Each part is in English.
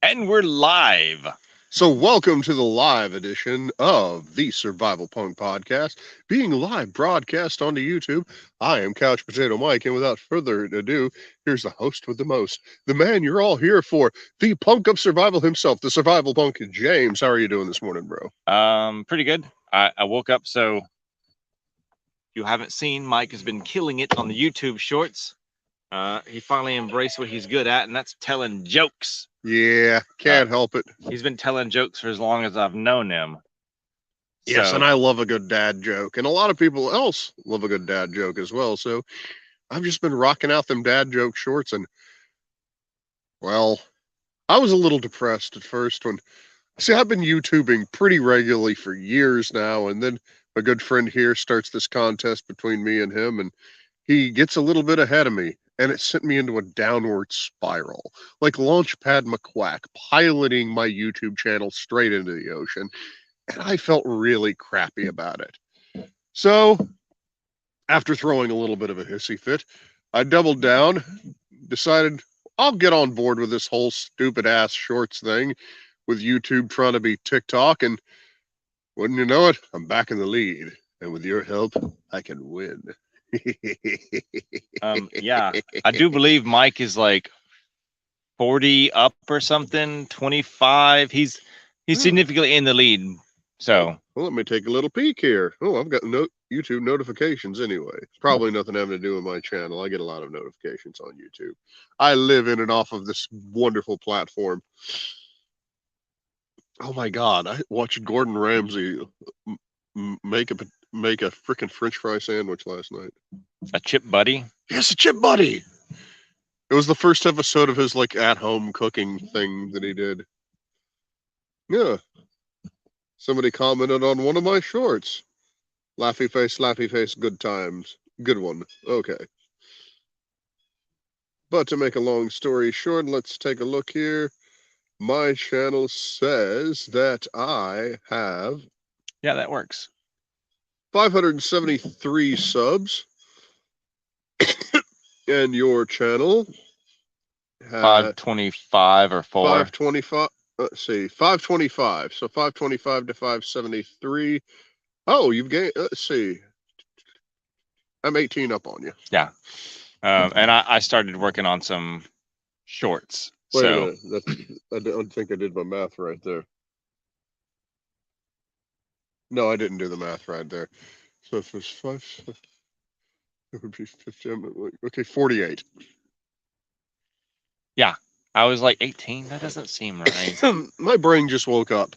And we're live. So welcome to the live edition of the Survival Punk Podcast, being live broadcast onto YouTube. I am Couch Potato Mike, and without further ado, here's the host with the most, the man you're all here for, the punk of survival himself, the Survival Punk, James. How are you doing this morning, bro? Pretty good. I woke up, so you haven't seen, Mike has been killing it on the YouTube shorts. He finally embraced what he's good at, and that's telling jokes. Yeah, can't help it. He's been telling jokes for as long as I've known him. Yes, and I love a good dad joke, and a lot of people else love a good dad joke as well. So I've just been rocking out them dad joke shorts, and well, I was a little depressed at first when see, I've been YouTubing pretty regularly for years now, and then my good friend here starts this contest between me and him, and he gets a little bit ahead of me, and it sent me into a downward spiral, like Launchpad McQuack, piloting my YouTube channel straight into the ocean, and I felt really crappy about it. So, after throwing a little bit of a hissy fit, I doubled down, decided I'll get on board with this whole stupid ass shorts thing, with YouTube trying to be TikTok, and wouldn't you know it, I'm back in the lead. And with your help, I can win. Yeah, I do believe Mike is like 40 up or something, 25. He's significantly in the lead. So, well, let me take a little peek here. Oh, I've got YouTube notifications anyway. Probably nothing having to do with my channel. I get a lot of notifications on YouTube. I live in and off of this wonderful platform. Oh my God! I watched Gordon Ramsay make a freaking French fry sandwich last night. A chip buddy? Yes, a chip buddy. It was the first episode of his like at home cooking thing that he did. Yeah. Somebody commented on one of my shorts. Laughy face, good times. Good one. Okay. But to make a long story short, let's take a look here. My channel says that I have... Yeah, that works. 573 subs. And your channel has 525 or 4. 525. Let's see, 525. So 525 to 573. Oh, you've gained. Let's see. I'm 18 up on you. Yeah. And I started working on some shorts. Wait a minute. I don't think I did my math right there. No, I didn't do the math right there. So if it's 5, it would be 50. Okay, 48. Yeah, I was like 18. That doesn't seem right. My brain just woke up,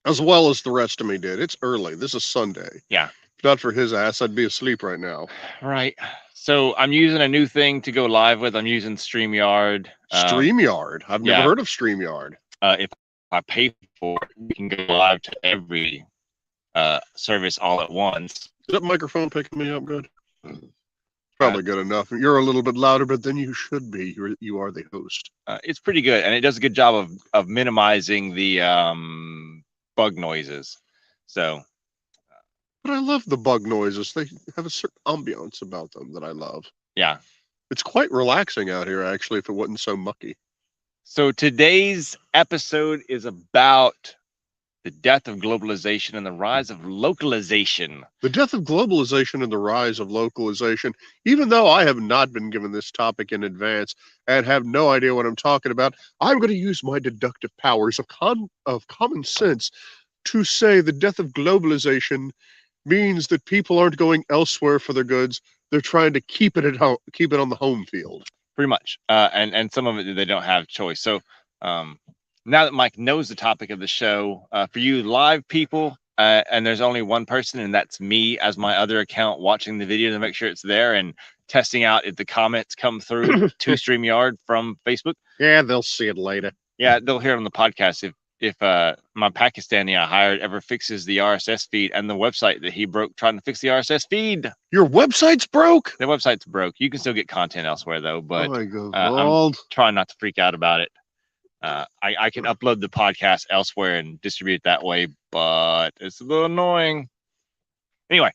as well as the rest of me did. It's early. This is Sunday. Yeah. If not for his ass, I'd be asleep right now. Right. So I'm using a new thing to go live with. I'm using StreamYard. StreamYard? I've never heard of StreamYard. If I pay for it, we can go live to every service all at once. Is that microphone picking me up good? Probably good enough. You're a little bit louder, but then you should be. You are the host. It's pretty good, and it does a good job of minimizing the bug noises. So, but I love the bug noises. They have a certain ambiance about them that I love. Yeah, it's quite relaxing out here, actually, if it wasn't so mucky. So today's episode is about the death of globalization and the rise of localization. The death of globalization and the rise of localization. Even though I have not been given this topic in advance and have no idea what I'm talking about, I'm going to use my deductive powers of common sense to say the death of globalization means that people aren't going elsewhere for their goods. They're trying to keep it at home, keep it on the home field. Pretty much. And some of it they don't have choice. So now that Mike knows the topic of the show, for you live people, and there's only one person, and that's me as my other account watching the video to make sure it's there and testing out if the comments come through to StreamYard from Facebook. Yeah, they'll see it later. Yeah, they'll hear it on the podcast if my Pakistani I hired ever fixes the RSS feed and the website that he broke trying to fix the RSS feed. Your website's broke? The website's broke. You can still get content elsewhere, though, but I'm trying not to freak out about it. I can upload the podcast elsewhere and distribute it that way, but it's a little annoying. Anyway,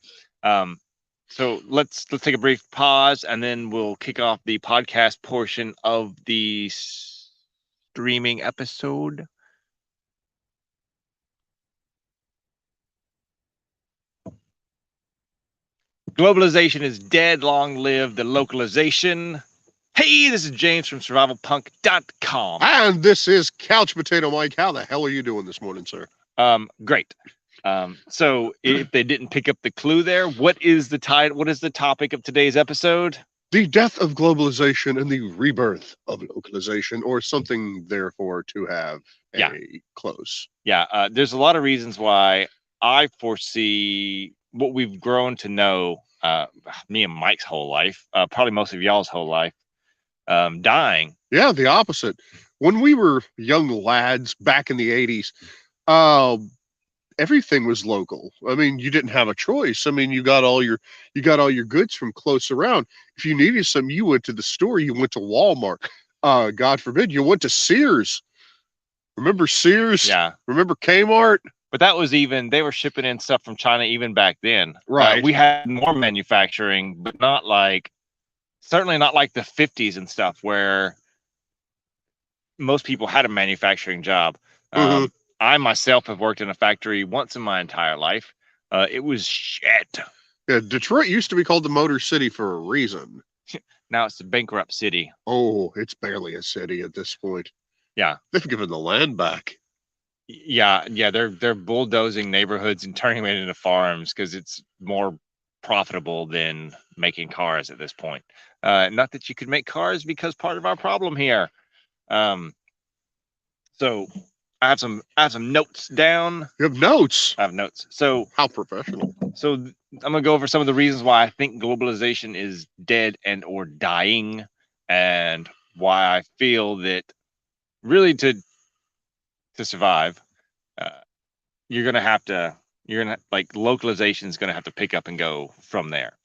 so let's take a brief pause, and then we'll kick off the podcast portion of the streaming episode. Globalization is dead. Long live the localization. Hey, this is James from survivalpunk.com. And this is Couch Potato Mike. How the hell are you doing this morning, sir? Great. So if they didn't pick up the clue there, what is the title? What is the topic of today's episode? The death of globalization and the rebirth of localization, or something therefore to have a close. Yeah, there's a lot of reasons why I foresee what we've grown to know, me and Mike's whole life, probably most of y'all's whole life, dying. Yeah, the opposite. When we were young lads back in the 80s, everything was local. I mean, you didn't have a choice. I mean, you got all your goods from close around. If you needed some, you went to the store, you went to Walmart. God forbid, you went to Sears. Remember Sears? Yeah. Remember Kmart? But that was even, they were shipping in stuff from China even back then. Right. We had more manufacturing, but not like, certainly not like the 50s and stuff where most people had a manufacturing job. I myself have worked in a factory once in my entire life. It was shit. Yeah, Detroit used to be called the Motor City for a reason. Now it's a bankrupt city. Oh, it's barely a city at this point. Yeah. They've given the land back. Yeah, they're bulldozing neighborhoods and turning them into farms because it's more profitable than making cars at this point. Not that you could make cars, because part of our problem here. So I have some notes down. You have notes? I have notes. So how professional. So I'm gonna go over some of the reasons why I think globalization is dead and or dying, and why I feel that really to survive, you're gonna like localization is gonna have to pick up and go from there.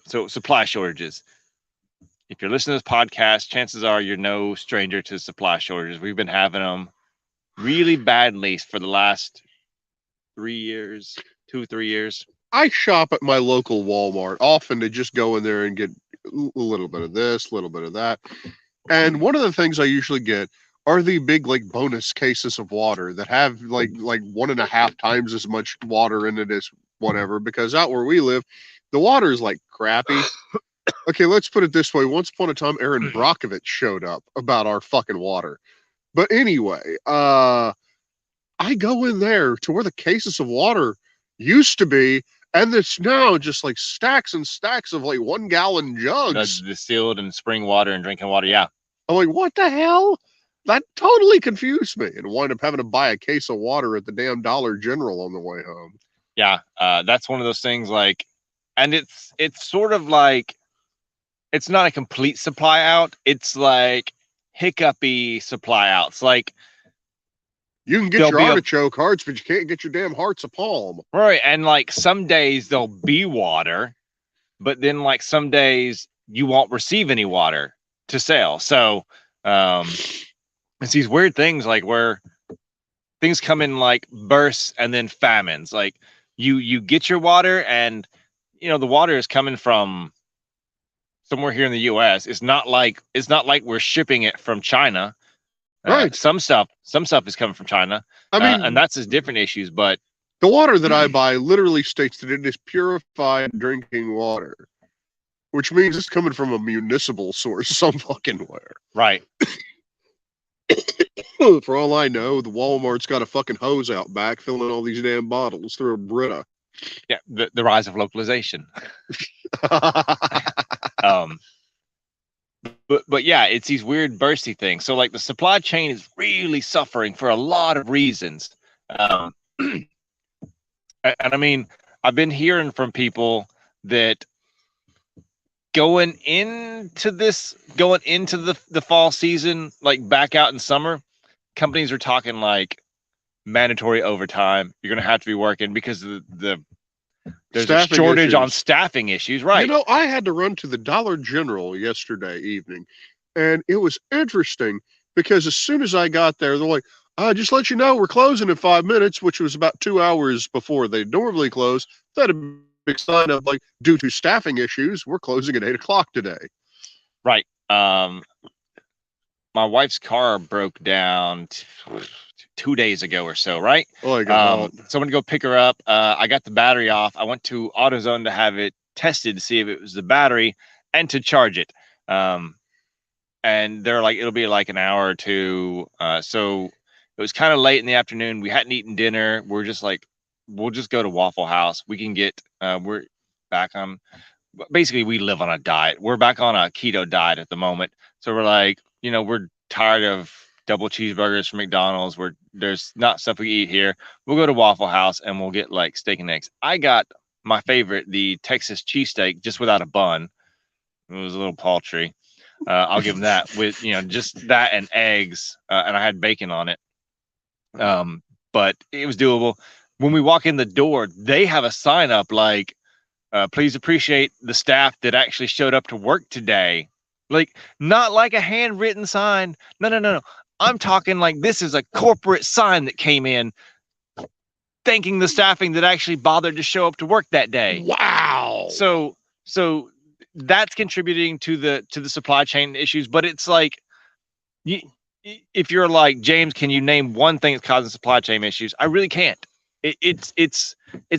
So supply shortages. If you're listening to this podcast, chances are you're no stranger to supply shortages. We've been having them really badly for the last 3 years, 2-3 years. I shop at my local Walmart often to just go in there and get a little bit of this, a little bit of that. And one of the things I usually get are the big like bonus cases of water that have like 1.5 times as much water in it as whatever, because out where we live, the water is like crappy. Okay, let's put it this way. Once upon a time, Aaron Brockovich showed up about our fucking water. But anyway, I go in there to where the cases of water used to be, and it's now just like stacks and stacks of like 1 gallon jugs. Distilled and spring water and drinking water, yeah. I'm like, what the hell? That totally confused me, and wind up having to buy a case of water at the damn Dollar General on the way home. Yeah, that's one of those things like, and it's sort of like, it's not a complete supply out. It's like hiccupy supply outs. Like, you can get your artichoke hearts, but you can't get your damn hearts of palm. Right, and like some days there'll be water, but then like some days you won't receive any water to sell. So it's these weird things like where things come in like bursts and then famines. Like you get your water, and you know the water is coming from somewhere here in the US. It's not like we're shipping it from China. Right. Some stuff is coming from China. I mean, and that's different issues, but the water that I buy literally states that it is purified drinking water, which means it's coming from a municipal source some fucking where. Right. For all I know, the Walmart's got a fucking hose out back filling all these damn bottles through a Brita. Yeah, the rise of localization. But yeah, it's these weird bursty things. So like the supply chain is really suffering for a lot of reasons. And I mean, I've been hearing from people that going into the fall season, like back out in summer, companies are talking like mandatory overtime. You're going to have to be working because of there's staffing a shortage issues. On staffing issues, right? You know, I had to run to the Dollar General yesterday evening, and it was interesting because as soon as I got there, they're like, just let you know, we're closing in 5 minutes, which was about 2 hours before they normally close. That had a big sign of like, due to staffing issues, we're closing at 8 o'clock today. Right. My my wife's car broke down 2 days ago or so, right? Oh, I So I went to go pick her up. I got the battery off. I went to AutoZone to have it tested to see if it was the battery and to charge it. And they're like, it'll be like an hour or two. So it was kind of late in the afternoon. We hadn't eaten dinner. We're just like, we'll just go to Waffle House. We can get, we're back on, basically, we live on a diet. We're back on a keto diet at the moment. So we're like, we're tired of double cheeseburgers from McDonald's. There's not stuff we eat here. We'll go to Waffle House and we'll get like steak and eggs. I got my favorite, the Texas cheesesteak, just without a bun. It was a little paltry. I'll give them that with, just that and eggs. And I had bacon on it. But it was doable. When we walk in the door, they have a sign up like, please appreciate the staff that actually showed up to work today. Like, not like a handwritten sign. No. I'm talking like this is a corporate sign that came in thanking the staffing that actually bothered to show up to work that day. Wow. So that's contributing to the supply chain issues. But it's like, if you're like, James, can you name one thing that's causing supply chain issues? I really can't. It's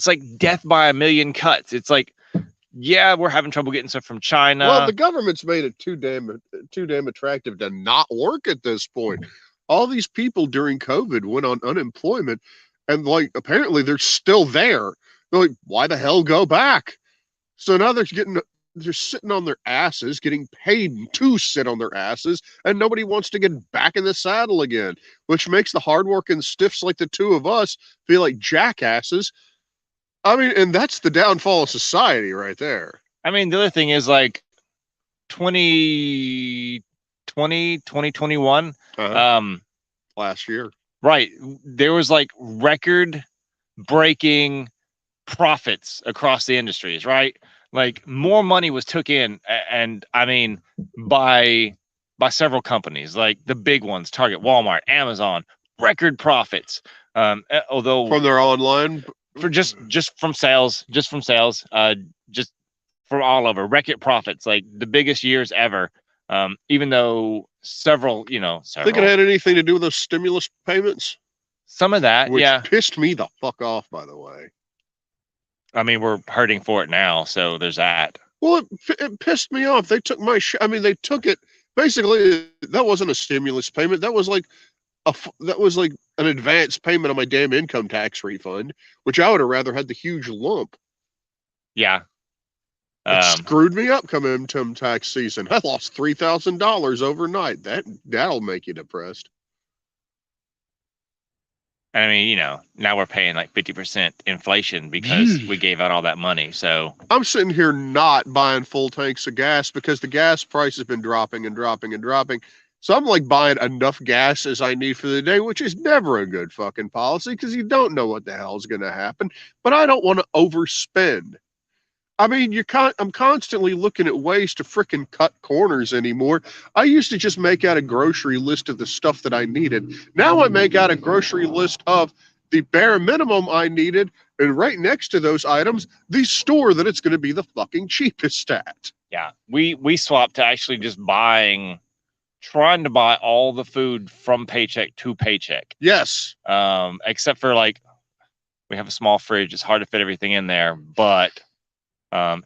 like death by a million cuts. It's like, yeah, we're having trouble getting stuff from China. Well, the government's made it too damn attractive to not work at this point. All these people during COVID went on unemployment, and like apparently they're still there. They're like, why the hell go back? So now they're sitting on their asses, getting paid to sit on their asses, and nobody wants to get back in the saddle again, which makes the hardworking stiffs like the two of us feel like jackasses. I mean, and that's the downfall of society right there. I mean, the other thing is like 2020, 2021, last year. Right. There was like record breaking profits across the industries, right? Like more money was took in, and I mean by several companies, like the big ones, Target, Walmart, Amazon, record profits. Although from their online, for just from sales, just from all over, record profits, like the biggest years ever. Even though several. Think it had anything to do with those stimulus payments? Some of that, which yeah, pissed me the fuck off, by the way. I mean, we're hurting for it now, so there's that. Well, it pissed me off. They took my I mean, they took it. Basically, that wasn't a stimulus payment. That was like an advance payment on my damn income tax refund, which I would have rather had the huge lump. Yeah. It screwed me up coming income tax season. I lost $3,000 overnight. That'll make you depressed. I mean, now we're paying like 50% inflation because we gave out all that money. So I'm sitting here not buying full tanks of gas because the gas price has been dropping and dropping and dropping. So I'm like buying enough gas as I need for the day, which is never a good fucking policy because you don't know what the hell is going to happen. But I don't want to overspend. I mean, I'm constantly looking at ways to frickin' cut corners anymore. I used to just make out a grocery list of the stuff that I needed. Now I make out a grocery list of the bare minimum I needed, and right next to those items, the store that it's going to be the fucking cheapest at. Yeah, we swapped to actually just trying to buy all the food from paycheck to paycheck. Yes. Except for like, we have a small fridge. It's hard to fit everything in there, but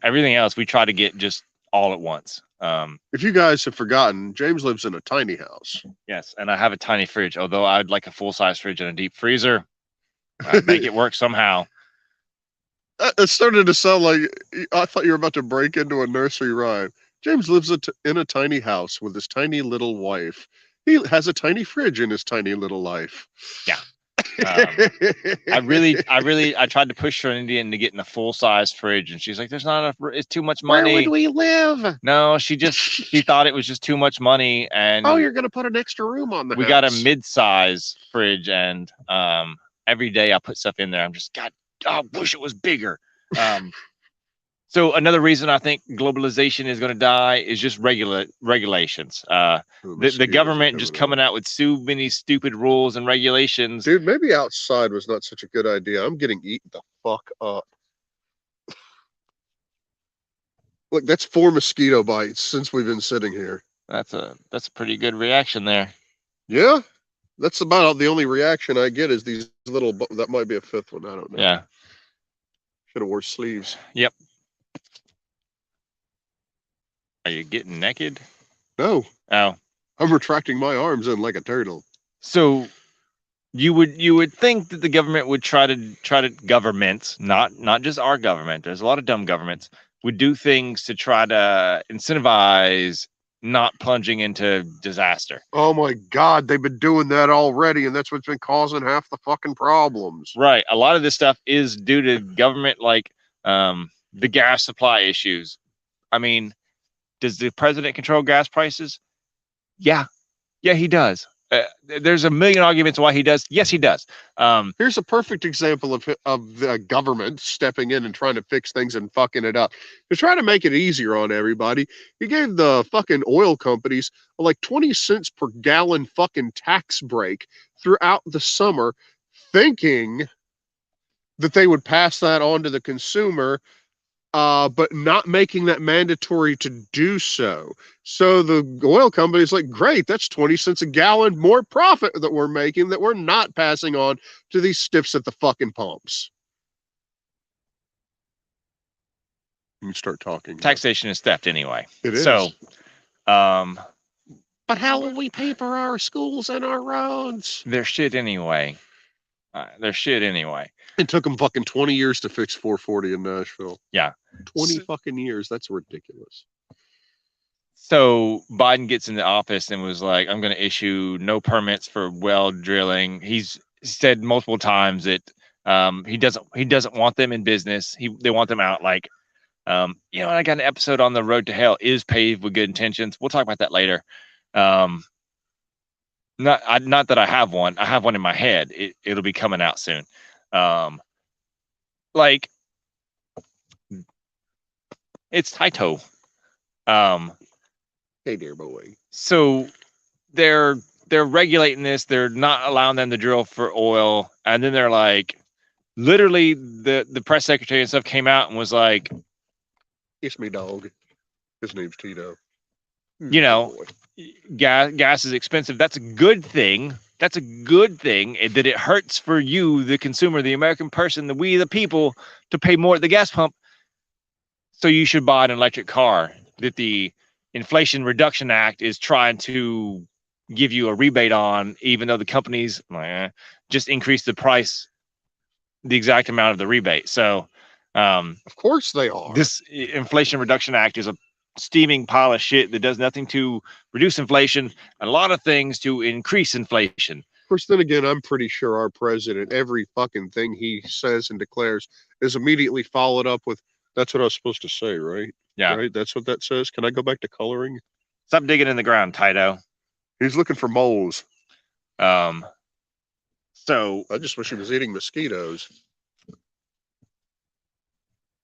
everything else we try to get just all at once. If you guys have forgotten, James lives in a tiny house. Yes, and I have a tiny fridge, although I'd like a full-size fridge and a deep freezer. Make it work somehow. It started to sound like I thought you were about to break into a nursery rhyme. James lives in a tiny house with his tiny little wife. He has a tiny fridge in his tiny little life. Yeah. I tried to push her into getting a full-size fridge, and she's like, "There's not enough. It's too much money. Where would we live?" No, she thought it was just too much money, and you're gonna put an extra room on the house. We got a mid-size fridge, and every day I put stuff in there. I'm just, God, I wish it was bigger. So another reason I think globalization is going to die is just regulations. The government just coming out with so many stupid rules and regulations. Dude, maybe outside was not such a good idea. I'm getting eaten the fuck up. Look, that's 4 mosquito bites since we've been sitting here. That's a pretty good reaction there. Yeah, that's about the only reaction I get is these little. That might be a fifth one. I don't know. Yeah. Should have wore sleeves. Yep. Are you getting naked? No, Oh. I'm retracting my arms in like a turtle. So you would think that the government would try to governments, not just our government. There's a lot of dumb governments would do things to try to incentivize not plunging into disaster. Oh my God, they've been doing that already, and that's what's been causing half the fucking problems. Right. A lot of this stuff is due to government, like the gas supply issues. I mean, does the president control gas prices? Yeah. Yeah, he does. There's a million arguments why he does. Yes, he does. Here's a perfect example of the government stepping in and trying to fix things and fucking it up. To try to make it easier on everybody, he gave the fucking oil companies like 20 cents per gallon fucking tax break throughout the summer, thinking that they would pass that on to the consumer, but not making that mandatory to do so. So the oil company's like, great, that's 20 cents a gallon more profit that we're making that we're not passing on to these stiffs at the fucking pumps. You can start talking. Taxation is theft anyway. It is. So, but how will we pay for our schools and our roads? They're shit anyway. They're shit anyway. It took them fucking 20 years to fix 440 in Nashville. Yeah. 20 fucking years. That's ridiculous. So Biden gets into office and was like, I'm going to issue no permits for well drilling. He's said multiple times that he doesn't want them in business. They want them out. Like, you know, I got an episode on the road to hell is paved with good intentions. We'll talk about that later. Not that I have one. I have one in my head. It'll be coming out soon. Like it's Taito. Hey, dear boy. So they're regulating this. They're not allowing them to drill for oil, and then they're like, literally, the press secretary and stuff came out and was like, "It's me, dog. His name's Tito. You know, gas is expensive. That's a good thing. That's a good thing. That it hurts for you, the consumer, the American person, the people, to pay more at the gas pump. So you should buy an electric car. That the Inflation Reduction Act is trying to give you a rebate on, even though the companies just increase the price, the exact amount of the rebate. So, of course they are. This Inflation Reduction Act is a steaming pile of shit that does nothing to reduce inflation, and a lot of things to increase inflation. Of course, then again, I'm pretty sure our president, every fucking thing he says and declares is immediately followed up with, that's what I was supposed to say, right? Yeah. Right? That's what that says. Can I go back to coloring? Stop digging in the ground, Taito. He's looking for moles. So I just wish he was eating mosquitoes.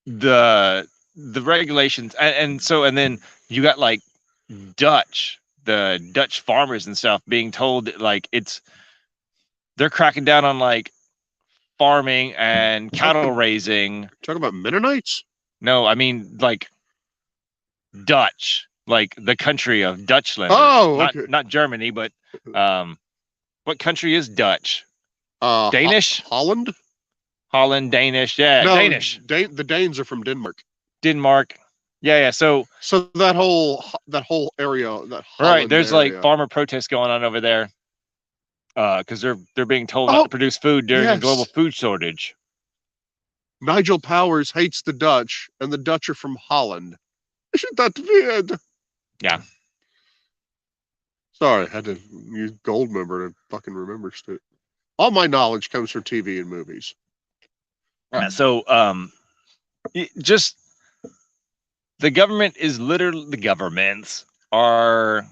The regulations and then you got like the Dutch farmers and stuff being told that, like, they're cracking down on like farming and cattle raising. Talking about Mennonites? No, I mean like Dutch, like the country of Dutchland. Oh, okay. Not Germany, but what country is Dutch? Danish? Holland, Danish. Yeah, no, Danish. The Danes are from Denmark. Yeah. So that whole area, that Holland right, there's area. like farmer protests going on over there because they're being told not to produce food during a global food shortage. Nigel Powers hates the Dutch, and the Dutch are from Holland. Isn't that weird? Yeah. Sorry, I had to use Goldmember to fucking remember shit. All my knowledge comes from TV and movies. So, just the government is literally, the governments are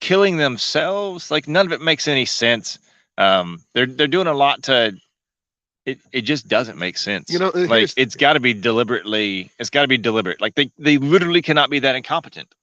killing themselves. Like, none of it makes any sense. They're doing a lot to. It just doesn't make sense. You know, like it's got to be deliberate. Like they literally cannot be that incompetent.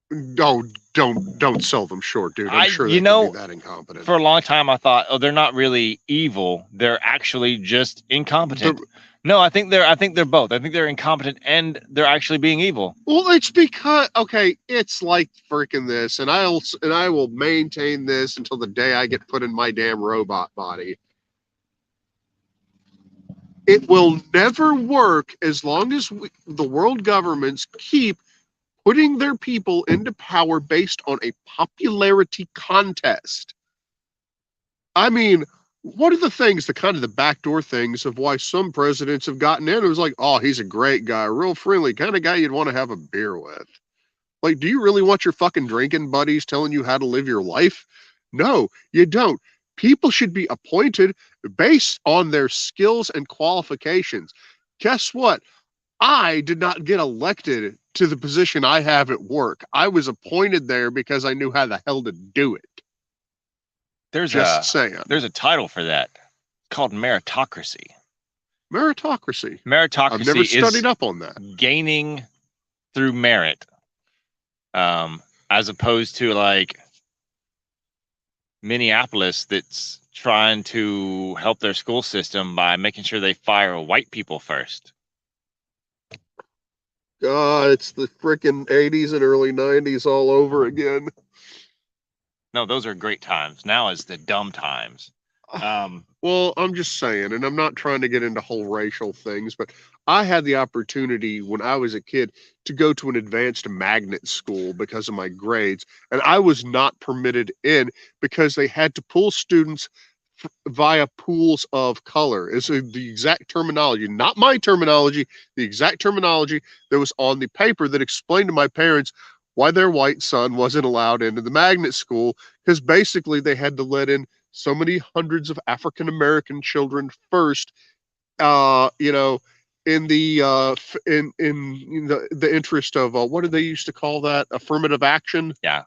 No, don't sell them short, dude. I'm sure they can be that incompetent. For a long time, I thought, oh, they're not really evil. They're actually just incompetent. No, I think they're both. I think they're incompetent and they're actually being evil. Well, it's because okay, it's like freaking this, and I will maintain this until the day I get put in my damn robot body. It will never work as long as the world governments keep putting their people into power based on a popularity contest. I mean, what are the things, the kind of the backdoor things of why some presidents have gotten in? It was like, oh, he's a great guy, real friendly, kind of guy you'd want to have a beer with. Like, do you really want your fucking drinking buddies telling you how to live your life? No, you don't. People should be appointed based on their skills and qualifications. Guess what? I did not get elected to the position I have at work. I was appointed there because I knew how the hell to do it. There's Just a saying. there's a title for that called meritocracy. Meritocracy. I've never Meritocracy studied is up on that. gaining through merit, as opposed to like Minneapolis that's trying to help their school system by making sure they fire white people first. God, it's the freaking 80s and early 90s all over again. No, those are great times. Now is the dumb times. Well, I'm just saying, and I'm not trying to get into whole racial things, but I had the opportunity when I was a kid to go to an advanced magnet school because of my grades, and I was not permitted in because they had to pull students via pools of color. It's the exact terminology, not my terminology, the exact terminology that was on the paper that explained to my parents why their white son wasn't allowed into the magnet school, because basically they had to let in so many hundreds of African American children first, you know, in the in the interest of what did they used to call that, affirmative action. Yeah,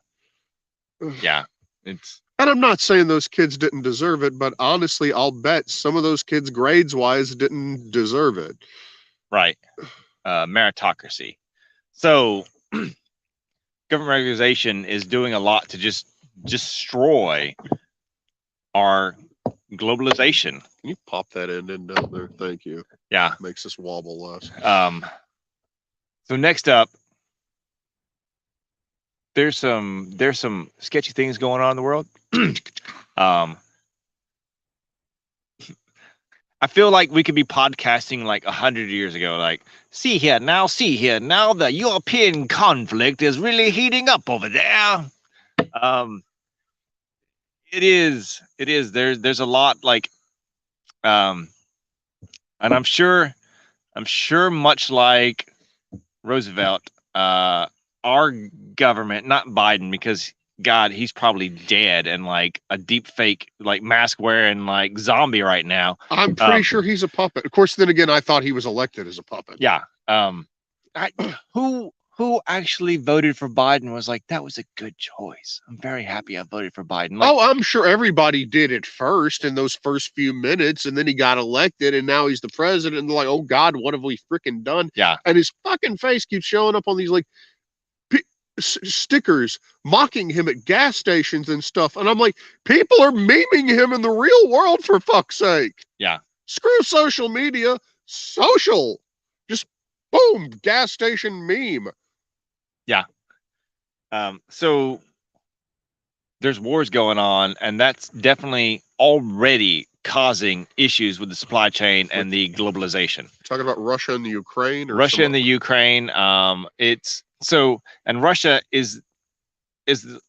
yeah, it's And I'm not saying those kids didn't deserve it, but honestly, I'll bet some of those kids, grades wise, didn't deserve it. right. Meritocracy. So, government regulation is doing a lot to just destroy our globalization. Can you pop that end in down there? Thank you. Yeah. Makes us wobble less. So next up, there's some sketchy things going on in the world. I feel like we could be podcasting like 100 years ago. Like, see here now, the European conflict is really heating up over there. It is. There's a lot like, and I'm sure, much like Roosevelt, our government, not Biden, because God, he's probably dead and like a deep fake, like mask wearing, like zombie right now. I'm pretty sure he's a puppet. Of course, then again, I thought he was elected as a puppet. Yeah. Who actually voted for Biden was like, that was a good choice. I'm very happy I voted for Biden. Like, oh, I'm sure everybody did it first in those first few minutes, and then he got elected, and now he's the president. And they're like, oh God, what have we freaking done? Yeah. And his fucking face keeps showing up on these like stickers mocking him at gas stations and stuff. And I'm like, people are memeing him in the real world, for fuck's sake. Yeah. Screw social media. Social. Just boom, gas station meme. Yeah. So there's wars going on, and that's definitely already causing issues with the supply chain and the globalization. Talking about Russia and the Ukraine, or Russia and the Ukraine. It's so, and Russia is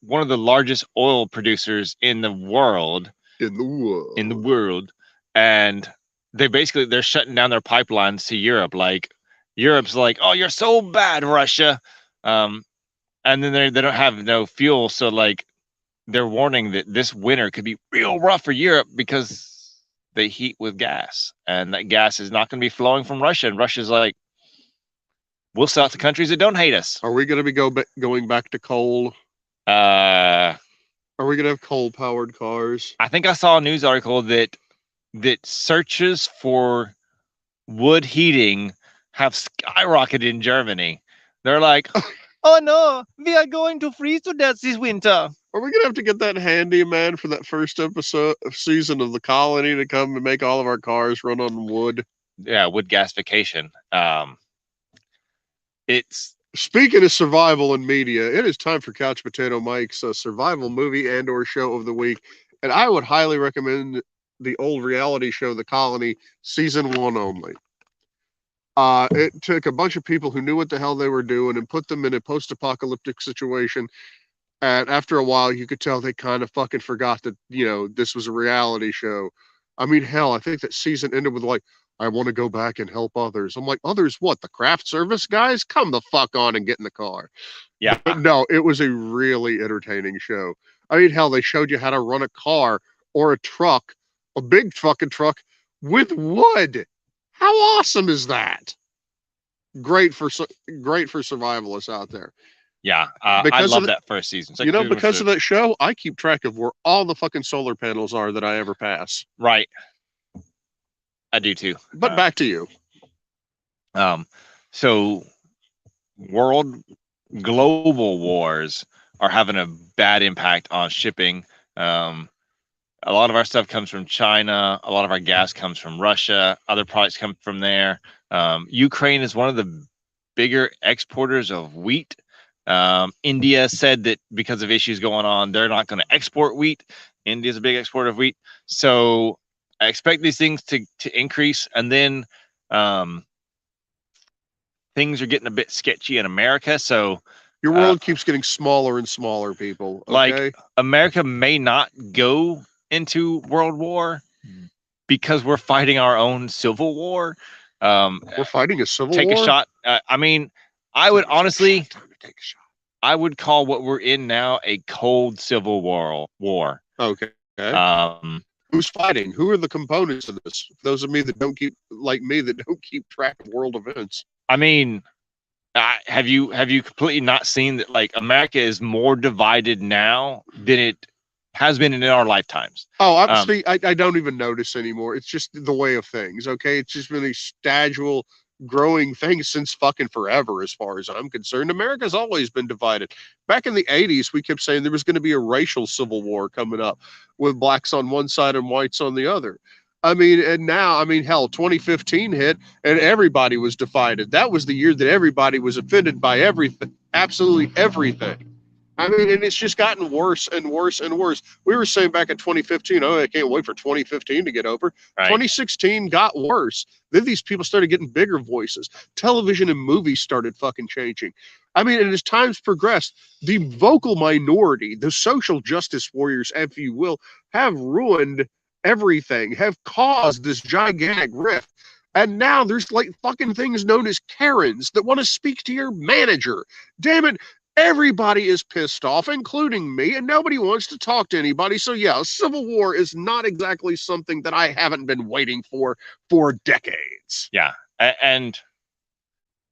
one of the largest oil producers in the world. In the world, and they're shutting down their pipelines to Europe. Like, Europe's like, oh, you're so bad, Russia. And then they don't have no fuel, so like they're warning that this winter could be real rough for Europe because they heat with gas, and that gas is not going to be flowing from Russia. And Russia's like, we'll sell it to countries that don't hate us. Are we going to be going back to coal? Are we going to have coal-powered cars? I think I saw a news article that searches for wood heating have skyrocketed in Germany. They're like, oh no, we are going to freeze to death this winter. Are we gonna have to get that handyman for that first season of The Colony to come and make all of our cars run on wood? wood gasification. It's Speaking of survival in media, it is time for Couch Potato Mike's survival movie and or show of the week. And I would highly recommend the old reality show, The Colony, season 1 only. It took a bunch of people who knew what the hell they were doing and put them in a post-apocalyptic situation. And after a while, you could tell they kind of fucking forgot that, this was a reality show. I mean, hell, I think that season ended with like, I want to go back and help others. I'm like, others what? The craft service guys? Come the fuck on and get in the car. Yeah. But no, it was a really entertaining show. I mean, hell, they showed you how to run a car or a truck, a big fucking truck with wood. How awesome is that? Great for survivalists out there. Yeah, I love that first season. Because of that show, I keep track of where all the fucking solar panels are that I ever pass. Right. I do too. But back to you. So global wars are having a bad impact on shipping. A lot of our stuff comes from China. A lot of our gas comes from Russia. Other products come from there. Ukraine is one of the bigger exporters of wheat. India said that because of issues going on, they're not going to export wheat. India's a big exporter of wheat. So I expect these things to increase. And then things are getting a bit sketchy in America. So your world keeps getting smaller and smaller, people. Okay? Like America may not go into World War because we're fighting our own civil war. We're fighting a civil war? Take a shot. I mean, I would honestly, I would call what we're in now a cold civil war. Okay. Who's fighting? Who are the components of this? Those of me that don't keep track of world events. I mean, have you completely not seen that? Like, America is more divided now than it has been in our lifetimes. Oh, I don't even notice anymore. It's just the way of things. Okay, it's just been a gradual growing thing since fucking forever, as far as I'm concerned. America's always been divided. Back in the 80s, we kept saying there was going to be a racial civil war coming up with blacks on one side and whites on the other. I mean, and now, I mean, hell, 2015 hit and everybody was divided. That was the year that everybody was offended by everything, absolutely everything. I mean, and it's just gotten worse and worse and worse. We were saying back in 2015, I can't wait for 2015 to get over. Right. 2016 got worse. Then these people started getting bigger voices. Television and movies started fucking changing. I mean, and as times progressed, the vocal minority, the social justice warriors, if you will, have ruined everything, have caused this gigantic rift. And now there's like fucking things known as Karens that want to speak to your manager. Damn it. Everybody is pissed off, including me, and nobody wants to talk to anybody. So yeah, civil war is not exactly something that I haven't been waiting for decades. Yeah, and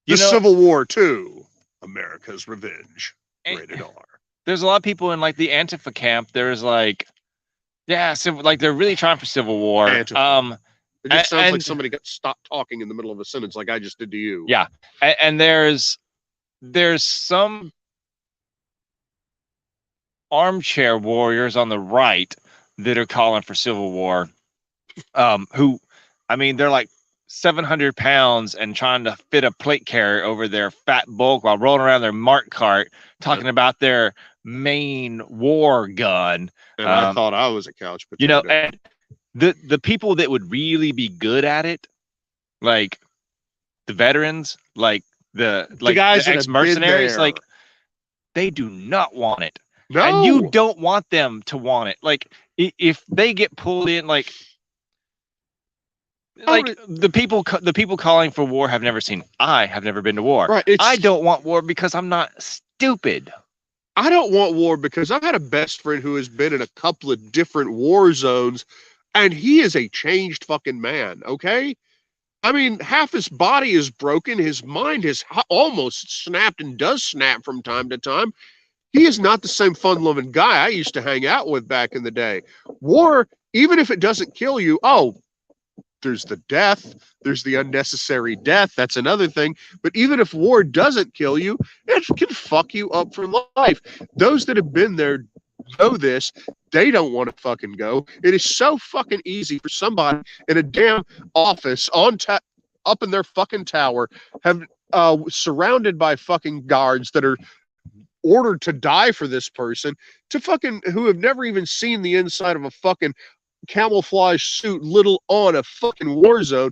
Civil War 2, America's Revenge, rated R. There's a lot of people in like the Antifa camp. There's like, yeah, like they're really trying for civil war. Antifa. It just sounds like somebody got stopped talking in the middle of a sentence, like I just did to you. Yeah, and there's some armchair warriors on the right that are calling for civil war, who, I mean, they're like 700 pounds and trying to fit a plate carrier over their fat bulk while rolling around their Mart cart, talking about their main war gun. And I thought I was a couch potato. And the people that would really be good at it, like the veterans, like the guys, the ex-mercenaries, like they do not want it. No. And you don't want them to want it. Like, if they get pulled in, like the people calling for war have never seen. I have never been to war. Right. I don't want war because I'm not stupid. I don't want war because I've had a best friend who has been in a couple of different war zones, and he is a changed fucking man. Okay. I mean, half his body is broken. His mind has almost snapped and does snap from time to time. He is not the same fun-loving guy I used to hang out with back in the day. War, even if it doesn't kill you, there's the death. There's the unnecessary death. That's another thing. But even if war doesn't kill you, it can fuck you up for life. Those that have been there know this. They don't want to fucking go. It is so fucking easy for somebody in a damn office on up in their fucking tower, have surrounded by fucking guards that are ordered to die for this person, to fucking who have never even seen the inside of a fucking camouflage suit, little on a fucking war zone.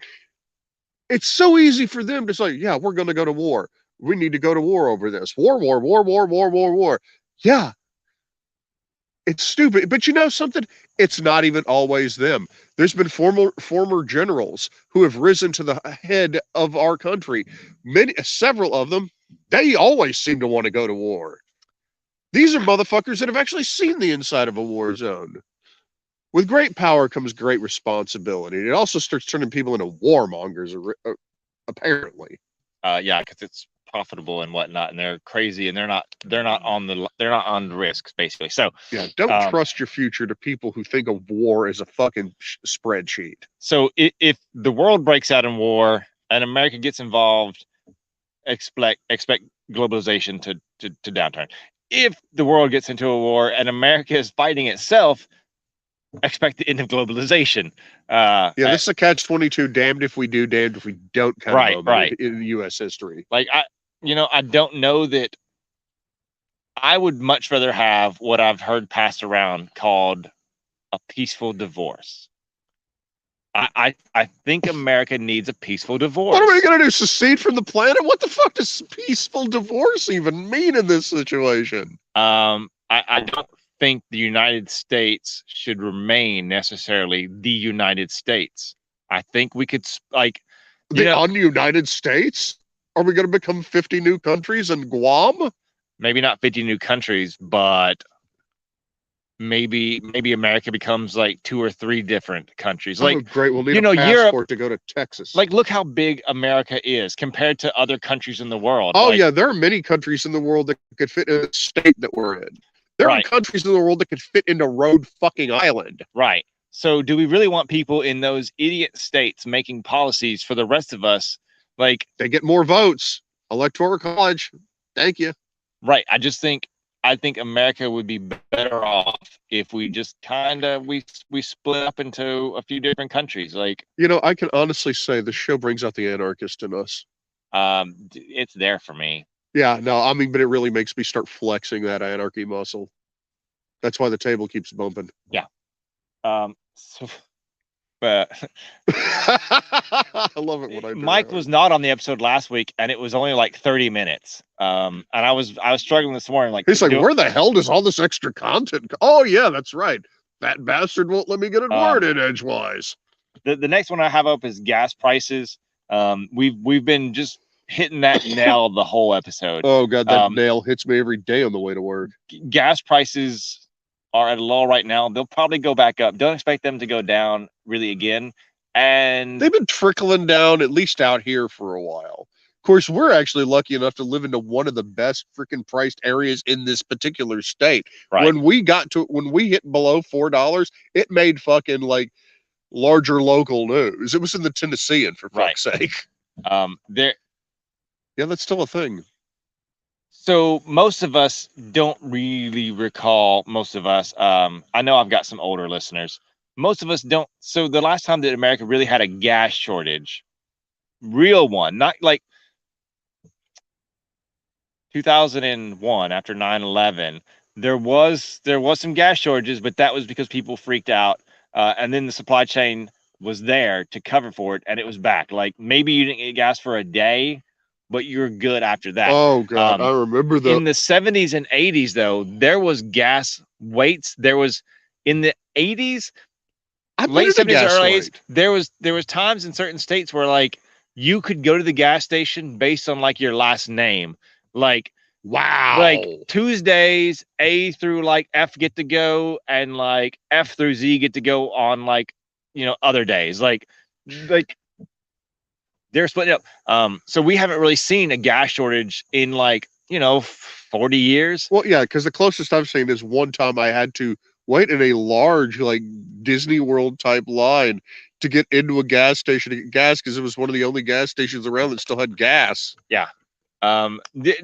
It's so easy for them to say, yeah, we're going to go to war. We need to go to war over this. War. Yeah, it's stupid. But you know something? It's not even always them. There's been former generals who have risen to the head of our country. Several of them, they always seem to want to go to war. These are motherfuckers that have actually seen the inside of a war zone. With great power comes great responsibility. It also starts turning people into warmongers, apparently. Yeah, because it's profitable and whatnot, and they're crazy, and they're not on the risks, basically. So yeah, don't trust your future to people who think of war as a fucking spreadsheet. So if the world breaks out in war and America gets involved, expect globalization to downturn. If the world gets into a war and America is fighting itself, expect the end of globalization. This is a catch-22. Damned if we do, damned if we don't. Kind of moment in U.S. history. Like I don't know that. I would much rather have what I've heard passed around called a peaceful divorce. I think America needs a peaceful divorce. What are we going to do? Secede from the planet? What the fuck does peaceful divorce even mean in this situation? I don't think the United States should remain necessarily the United States. I think we could the un-United States? Are we going to become 50 new countries in Guam? Maybe not 50 new countries, but maybe America becomes like 2 or 3 different countries. Like, great, we'll need a passport Europe, to go to Texas. Like, look how big America is compared to other countries in the world. Oh, yeah, there are many countries in the world that could fit in the state that we're in. There are countries in the world that could fit into Rhode fucking Island. Right. So do we really want people in those idiot states making policies for the rest of us? Like, they get more votes. Electoral college. Thank you. Right. I think America would be better off if we just we split up into a few different countries. Like, I can honestly say the show brings out the anarchist in us. It's there for me. Yeah, no, I mean, but it really makes me start flexing that anarchy muscle. That's why the table keeps bumping. Yeah. But I love it when I do Mike was not on the episode last week, and it was only like 30 minutes. And I was struggling this morning. Like, he's like, where the hell does all this extra content? Oh yeah, that's right. That bastard won't let me get a word in edgewise. The next one I have up is gas prices. We've been just hitting that nail the whole episode. Oh god, that nail hits me every day on the way to work. Gas prices are at a low right now. They'll probably go back up. Don't expect them to go down really again. And they've been trickling down, at least out here, for a while. Of course, we're actually lucky enough to live into one of the best freaking priced areas in this particular state. Right. When we hit below $4, it made fucking like larger local news. It was in the Tennessean, for fuck's sake. Yeah, that's still a thing. So most of us don't really recall. Most of us, I know I've got some older listeners. Most of us don't. So the last time that America really had a gas shortage, real one, not like 2001 after 9/11, there was some gas shortages, but that was because people freaked out, and then the supply chain was there to cover for it, and it was back. Like, maybe you didn't get gas for a day, but you're good after that. Oh god, I remember that. In the 70s and 80s, though, there was gas waits. There was in the 80s, late 70s, early 80s, there was times in certain states where like you could go to the gas station based on like your last name. Like, wow, like Tuesdays A through like F get to go, and like F through Z get to go on like other days. Like they're splitting up. So we haven't really seen a gas shortage in like 40 years. Well, yeah, because the closest I've seen is one time I had to wait in a large like Disney World type line to get into a gas station to get gas, because it was one of the only gas stations around that still had gas. Yeah.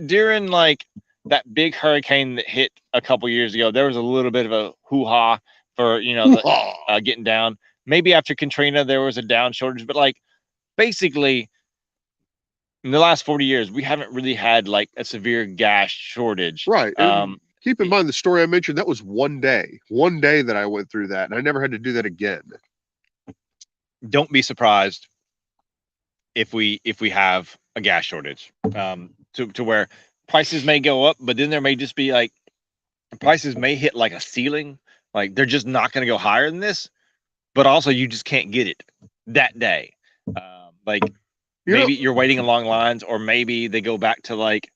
During like that big hurricane that hit a couple years ago, there was a little bit of a hoo-ha for getting down. Maybe after Katrina there was a down shortage, but like basically in the last 40 years, we haven't really had like a severe gas shortage. Right. And keep in mind the story I mentioned, that was one day that I went through that, and I never had to do that again. Don't be surprised if we have a gas shortage, to where prices may go up, but then there may just be like prices may hit like a ceiling, like they're just not going to go higher than this, but also you just can't get it that day. Like maybe you're waiting along lines, or maybe they go back to like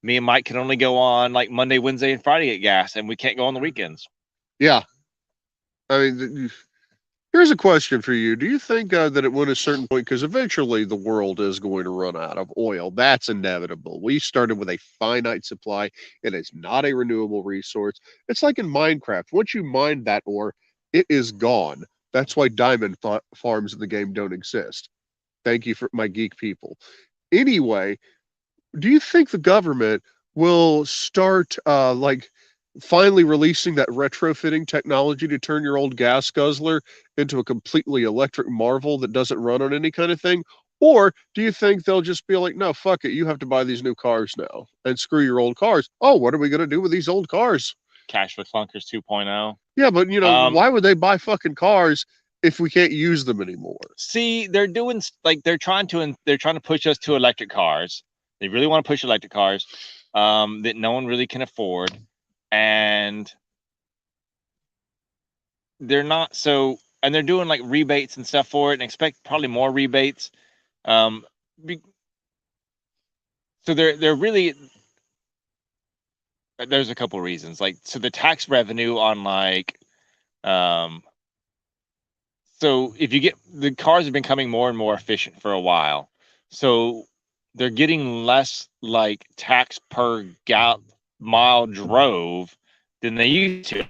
me and Mike can only go on like Monday, Wednesday, and Friday at gas, and we can't go on the weekends. Yeah. I mean, here's a question for you. Do you think that at a certain point, because eventually the world is going to run out of oil, that's inevitable. We started with a finite supply. It is not a renewable resource. It's like in Minecraft. Once you mine that ore, it is gone. That's why diamond farms in the game don't exist. Thank you for my geek people. Anyway, do you think the government will start like finally releasing that retrofitting technology to turn your old gas guzzler into a completely electric marvel that doesn't run on any kind of thing? Or do you think they'll just be like, no, fuck it, you have to buy these new cars now and screw your old cars? Oh, what are we going to do with these old cars? Cash for clunkers 2.0. Yeah, but why would they buy fucking cars if we can't use them anymore? See, they're doing like they're trying to push us to electric cars. They really want to push electric cars that no one really can afford, and they're not so. And they're doing like rebates and stuff for it, and expect probably more rebates. So they're really, there's a couple reasons. Like, so the tax revenue on like so if you get, the cars have been becoming more and more efficient for a while, so they're getting less like tax per mile drove than they used to.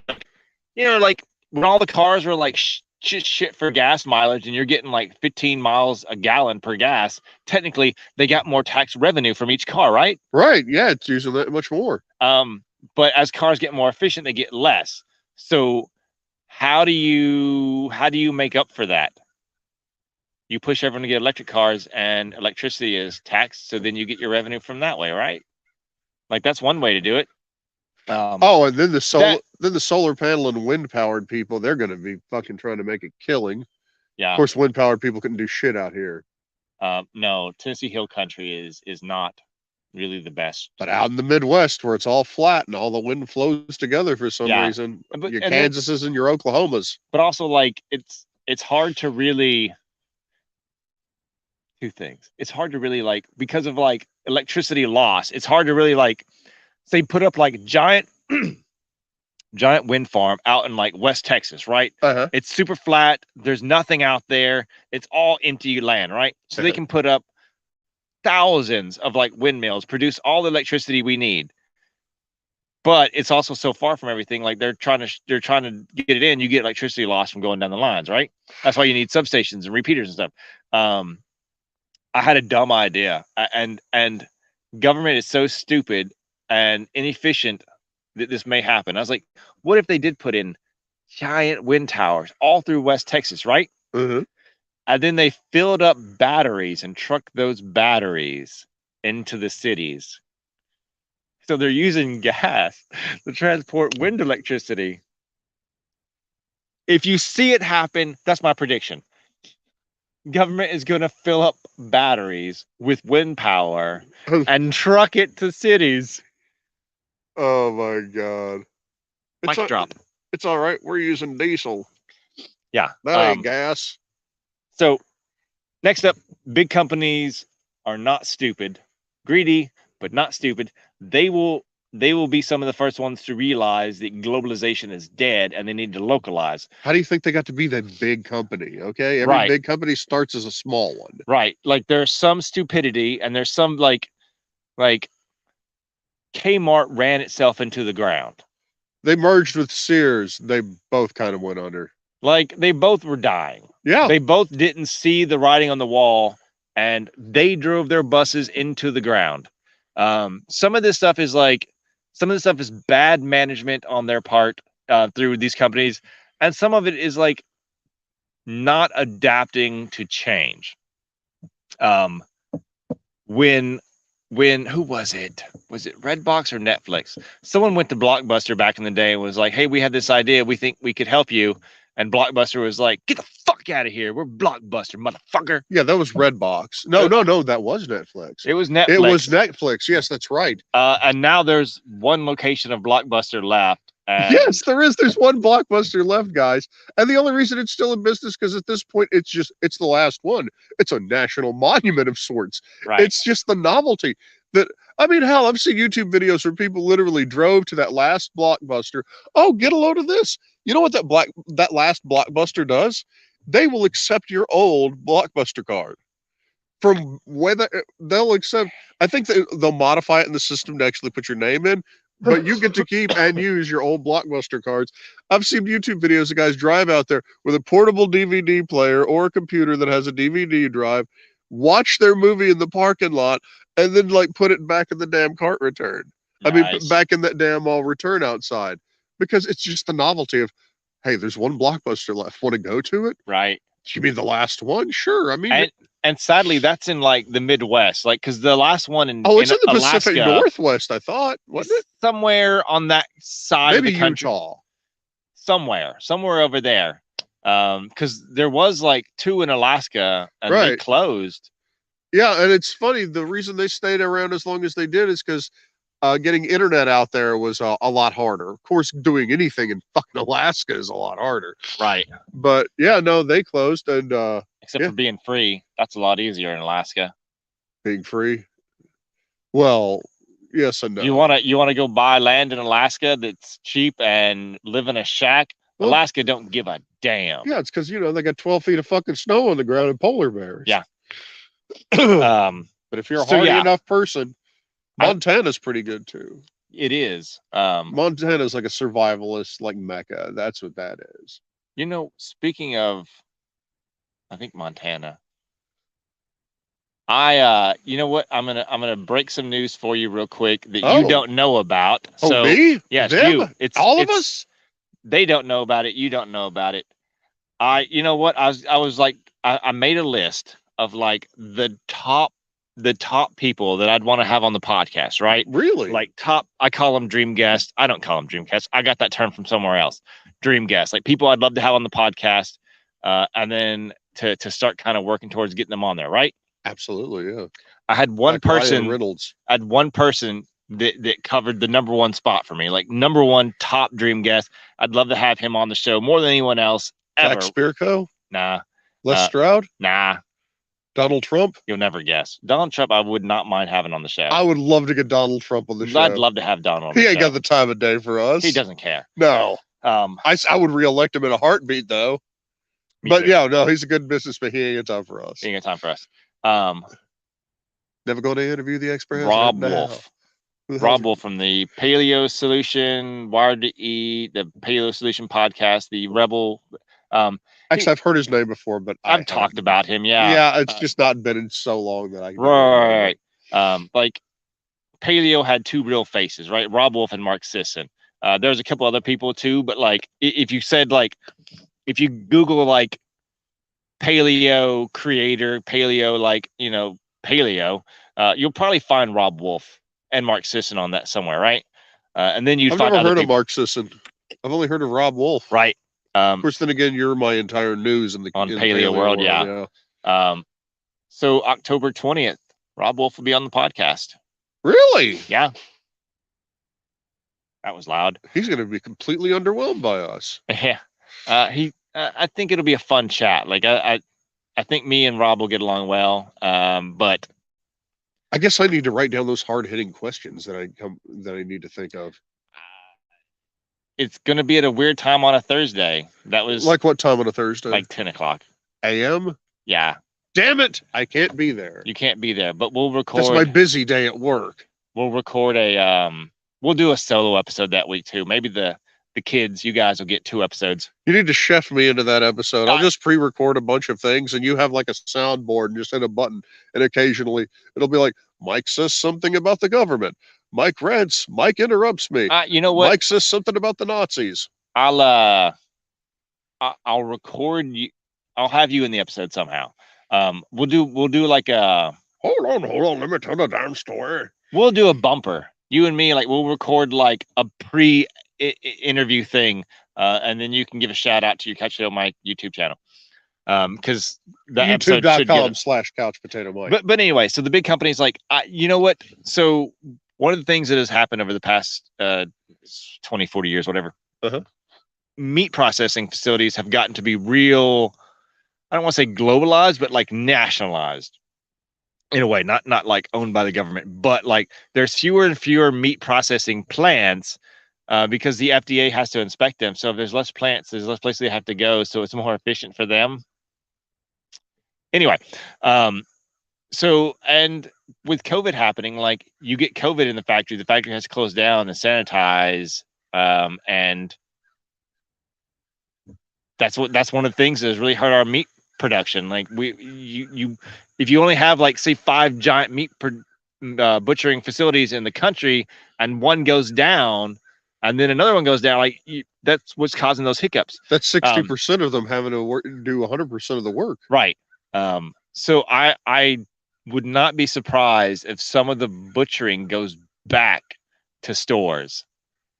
Like when all the cars were like shit for gas mileage, and you're getting like 15 miles a gallon per gas, technically they got more tax revenue from each car, right? Right. Yeah, it's using that much more. But as cars get more efficient, they get less. So how do you make up for that? You push everyone to get electric cars, and electricity is taxed, so then you get your revenue from that way, right? Like that's one way to do it. And then the solar panel and wind powered people, they're going to be fucking trying to make a killing. Yeah. Of course, wind powered people couldn't do shit out here. No, Tennessee Hill Country is not really the best. But out in the Midwest, where it's all flat and all the wind flows together for some reason, your Kansases and your Oklahomas. But also, like it's hard to really. Two things. It's hard to really like, because of like electricity loss. It's hard to really like, say, put up like giant wind farm out in like West Texas, right? It's super flat. There's nothing out there. It's all empty land, right? So they can put up thousands of like windmills, produce all the electricity we need. But it's also so far from everything. Like they're trying to get it in. You get electricity loss from going down the lines, right? That's why you need substations and repeaters and stuff. I had a dumb idea, and government is so stupid and inefficient that this may happen. I was like, what if they did put in giant wind towers all through West Texas, right? And then they filled up batteries and trucked those batteries into the cities. So they're using gas to transport wind electricity. If you see it happen, that's my prediction. Government is going to fill up batteries with wind power and truck it to cities. Oh my god! Mic drop. It's all right. We're using diesel. Yeah, that ain't gas. So, next up, big companies are not stupid, greedy, but not stupid. They will be some of the first ones to realize that globalization is dead and they need to localize. How do you think they got to be that big company? Okay, every big company starts as a small one. Right. Like there's some stupidity, and there's some like Kmart ran itself into the ground. They merged with Sears. They both kind of went under. Like they both were dying. Yeah. They both didn't see the writing on the wall, and they drove their buses into the ground. Some of this stuff is bad management on their part through these companies, and some of it is like not adapting to change. when when who was it? Was it Redbox or Netflix? Someone went to Blockbuster back in the day and was like, "Hey, we had this idea. We think we could help you." And Blockbuster was like, "Get the fuck out of here. We're Blockbuster, motherfucker." Yeah, that was Redbox. No, that was Netflix. It was Netflix. It was Netflix. Yes, that's right. And now there's one location of Blockbuster left. And yes, there is. There's one Blockbuster left, guys. And the only reason it's still in business because at this point it's the last one. It's a national monument of sorts. Right. It's just the novelty that I mean, hell, I've seen YouTube videos where people literally drove to that last Blockbuster. Oh, get a load of this. You know what that last Blockbuster does? They will accept your old Blockbuster card. From whether they'll accept, I think they'll modify it in the system to actually put your name in, but you get to keep and use your old Blockbuster cards. I've seen YouTube videos of guys drive out there with a portable DVD player or a computer that has a DVD drive, watch their movie in the parking lot, and then like put it back in the damn cart return. Nice. I mean, back in that damn return outside, because it's just the novelty of, hey, there's one Blockbuster left. Want to go to it? Right. You mean the last one? Sure. I mean, and sadly, that's in like the Midwest, like because the last one in it's in the Alaska, Pacific Northwest. I thought, wasn't it? Somewhere on that side Maybe of the country, Utah. Somewhere over there. Because there was like 2 in Alaska and they closed. Yeah, and it's funny. The reason they stayed around as long as they did is because getting internet out there was a lot harder. Of course, doing anything in fucking Alaska is a lot harder. Right. But yeah, no, they closed, and except for being free, that's a lot easier in Alaska. Being free. Well, yes and no. You wanna go buy land in Alaska that's cheap and live in a shack? Well, Alaska don't give a damn. Yeah, it's because they got 12 feet of fucking snow on the ground and polar bears. Yeah. But if you're a hardy enough person, Montana's pretty good too. It is. Montana's like a survivalist, like Mecca. That's what that is. Speaking of, I think Montana. You know what? I'm gonna break some news for you real quick that you don't know about. So me? Yes, them? you. It's all of us. They don't know about it. You don't know about it. You know what? I was like, I made a list of like the top people that I'd want to have on the podcast, right? Really? Like top, I call them dream guests. I don't call them dream guests. I got that term from somewhere else. Dream guests, like people I'd love to have on the podcast, and then to start kind of working towards getting them on there, right? Absolutely, yeah. I had one like person. Ryan Reynolds. I had one person that covered the #1 spot for me, like #1 top dream guest. I'd love to have him on the show more than anyone else ever. Zach Spirko? Nah. Les Stroud? Nah. Donald Trump? You'll never guess. Donald Trump, I would not mind having on the show. I would love to get Donald Trump on the show. I'd love to have Donald on the show. He ain't got the time of day for us. He doesn't care. No. I would reelect him in a heartbeat, though. But too. Yeah, no, he's a good businessman. He ain't got time for us. He ain't got time for us. Never going to interview the expert. Rob Wolf. Rob Wolf from the Paleo Solution, Wired to Eat, the Paleo Solution podcast, the Rebel. Actually, I've heard his name before, but I've talked about him. Yeah. Yeah, it's just not been in so long that I. Right. Like Paleo had 2 real faces, right? Rob Wolf and Mark Sisson. There's a couple other people too, but like if you said like, if you Google like Paleo creator, Paleo, like, Paleo, you'll probably find Rob Wolf and Mark Sisson on that somewhere, right? And then you'd find. I've never heard of Mark Sisson. I've only heard of Rob Wolf. Right. Of course, then again, you're my entire news in the Paleo world, yeah. So October 20th, Rob Wolf will be on the podcast. Really? Yeah. That was loud. He's going to be completely underwhelmed by us. Yeah. I think it'll be a fun chat. Like I think me and Rob will get along well. But I guess I need to write down those hard-hitting questions that I need to think of. It's going to be at a weird time on a Thursday. That was like what time on a Thursday? Like 10 o'clock a.m. Yeah. Damn it! I can't be there. You can't be there, but we'll record. That's my busy day at work. We'll record we'll do a solo episode that week too. Maybe the kids, you guys will get 2 episodes. You need to chef me into that episode. I'll just pre-record a bunch of things, and you have like a soundboard and just hit a button, and occasionally it'll be like, Mike says something about the government. Mike rants. Mike interrupts me. You know what? Mike says something about the Nazis. I'll record you. I'll have you in the episode somehow. We'll do like a Hold on, let me tell the damn story. We'll do a bumper. You and me, like we'll record like a pre-interview thing, and then you can give a shout out to your Couch Potato Mike YouTube channel, because that episode should get YouTube.com/Couch Potato Mike. But anyway, so the big companies, like, you know what? So one of the things that has happened over the past 20, 40 years, whatever, meat processing facilities have gotten to be real. I don't want to say globalized, but like nationalized in a way, not like owned by the government, but like there's fewer and fewer meat processing plants, because the FDA has to inspect them. So if there's less plants, there's less places they have to go. So it's more efficient for them. Anyway, so, and with COVID happening, like you get COVID in the factory has to close down and sanitize, and that's one of the things that has really hurt our meat production. Like if you only have like say 5 giant meat butchering facilities in the country, and one goes down, and then another one goes down, like that's what's causing those hiccups. That's 60% of them having to do 100% of the work. Right. So I would not be surprised if some of the butchering goes back to stores.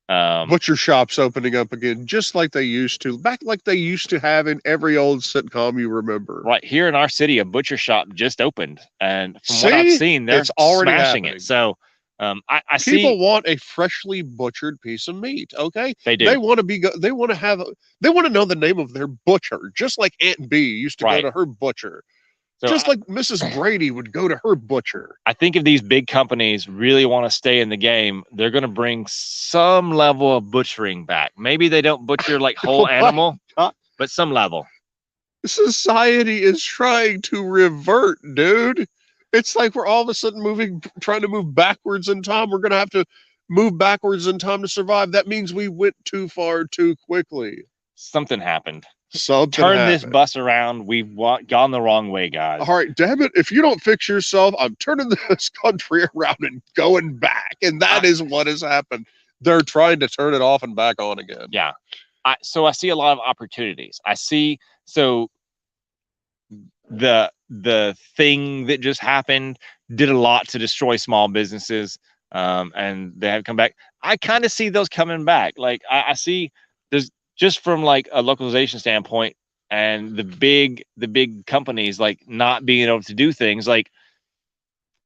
Butcher shops opening up again, just like they used to, back like they used to have in every old sitcom you remember. Right here in our city, a butcher shop just opened, and from what I've seen, they're already smashing it. So I see people want a freshly butchered piece of meat. Okay, they do. They want to they want to know the name of their butcher, just like Aunt B used to go to her butcher. So just like Mrs. Brady would go to her butcher. I think if these big companies really want to stay in the game, they're going to bring some level of butchering back. Maybe they don't butcher like whole animal, but some level. Society is trying to revert, dude. It's like we're all of a sudden trying to move backwards in time. We're going to have to move backwards in time to survive. That means we went too far too quickly. Something happened. Turn this bus around. We've gone the wrong way, guys. All right, damn it. If you don't fix yourself, I'm turning this country around and going back. And that is what has happened. They're trying to turn it off and back on again. Yeah. So I see a lot of opportunities. So the thing that just happened did a lot to destroy small businesses, and they have come back. I kind of see those coming back. Like I see there's just from like a localization standpoint, and the big companies like not being able to do things. Like